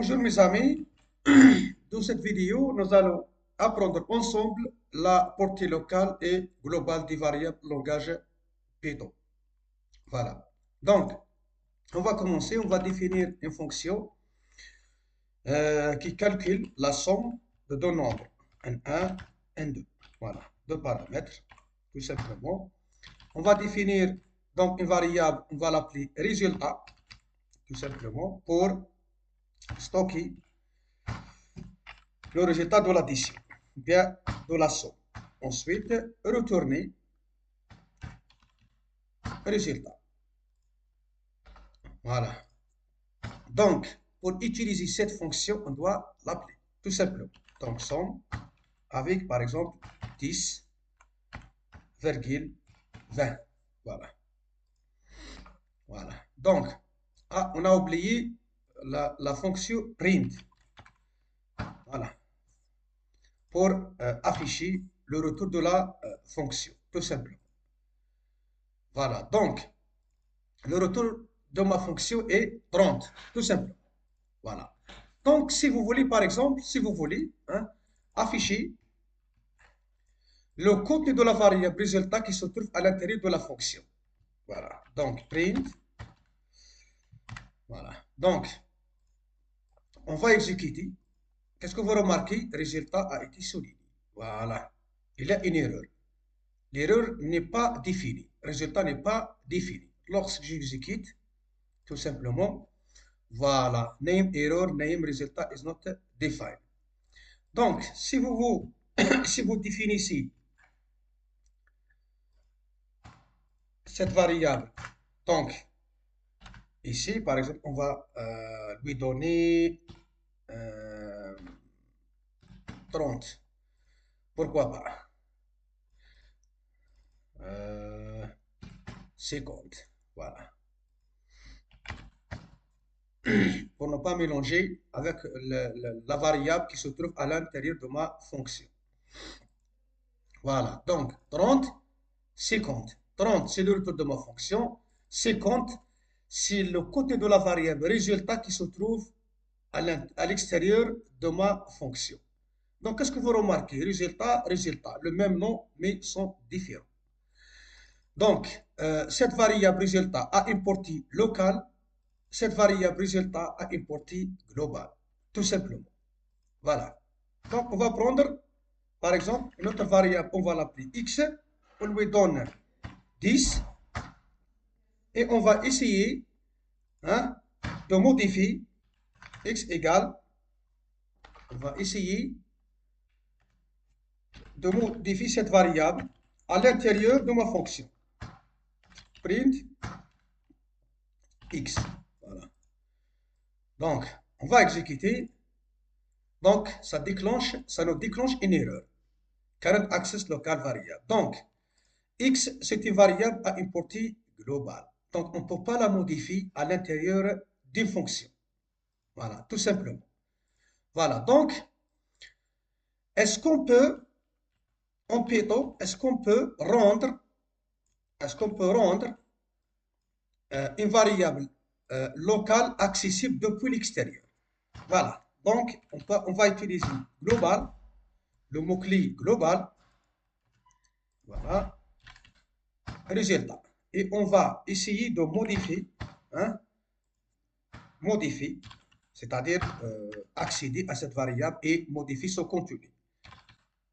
Bonjour mes amis, dans cette vidéo, nous allons apprendre ensemble la portée locale et globale des variables langage Python. Voilà. Donc, on va commencer, on va définir une fonction qui calcule la somme de deux nombres, N1, N2. Voilà, deux paramètres, tout simplement. On va définir donc une variable, on va l'appeler résultat, tout simplement, pour stocker le résultat de l'addition, bien de la somme. Ensuite, retourner résultat. Voilà. Donc, pour utiliser cette fonction, on doit l'appeler, tout simplement. Donc, somme avec, par exemple, 10,20. Voilà. Voilà. Donc, on a oublié la fonction print. Voilà. Pour afficher le retour de la fonction, tout simplement. Voilà. Donc, le retour de ma fonction est 30, tout simplement. Voilà. Donc, si vous voulez, par exemple, si vous voulez afficher le contenu de la variable résultat qui se trouve à l'intérieur de la fonction. Voilà. Donc, print. Voilà. Donc, on va exécuter. Qu'est-ce que vous remarquez? Résultat a été souligné. Voilà. Il y a une erreur. L'erreur n'est pas définie. Résultat n'est pas défini. Lorsque j'exécute, tout simplement, voilà, name error, name résultat is not defined. Donc, si vous définissez cette variable, donc, ici, par exemple, on va lui donner 30. Pourquoi pas 50. Voilà. Pour ne pas mélanger avec la variable qui se trouve à l'intérieur de ma fonction. Voilà, donc 30, 50. 30, c'est le retour de ma fonction. 50, c'est le côté de la variable résultat qui se trouve à l'extérieur de ma fonction. Donc, qu'est-ce que vous remarquez? Résultat, résultat, le même nom, mais sont différents. Donc, cette variable résultat a une portée locale. Cette variable résultat a une portée globale, tout simplement. Voilà. Donc, on va prendre, par exemple, une autre variable, on va l'appeler x, on lui donne 10, et on va essayer de modifier x égale, on va essayer de modifier cette variable à l'intérieur de ma fonction. Print x. Voilà. Donc, on va exécuter. Donc, ça nous déclenche une erreur. Current access local variable. Donc, x, c'est une variable à une portée globale. Donc, on ne peut pas la modifier à l'intérieur d'une fonction. Voilà, tout simplement. Voilà, donc, est-ce qu'on peut, en Python, est-ce qu'on peut rendre une variable locale accessible depuis l'extérieur? Voilà, donc, on va utiliser global, le mot-clé global, voilà, résultat. Et on va essayer de modifier, c'est-à-dire accéder à cette variable et modifier son contenu.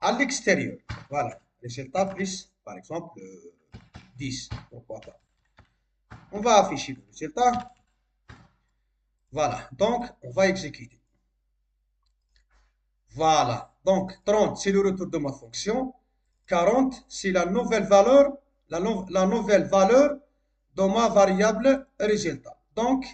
À l'extérieur, voilà, résultat plus, par exemple, 10, pourquoi pas. On va afficher le résultat. Voilà, donc on va exécuter. Voilà, donc 30, c'est le retour de ma fonction. 40, c'est la nouvelle valeur, la nouvelle valeur de ma variable résultat. Donc,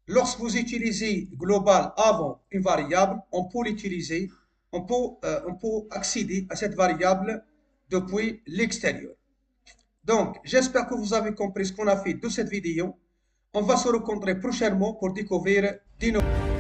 lorsque vous utilisez global avant une variable, on peut l'utiliser, on peut accéder à cette variable depuis l'extérieur. Donc, j'espère que vous avez compris ce qu'on a fait de cette vidéo. On va se rencontrer prochainement pour découvrir des nouveaux.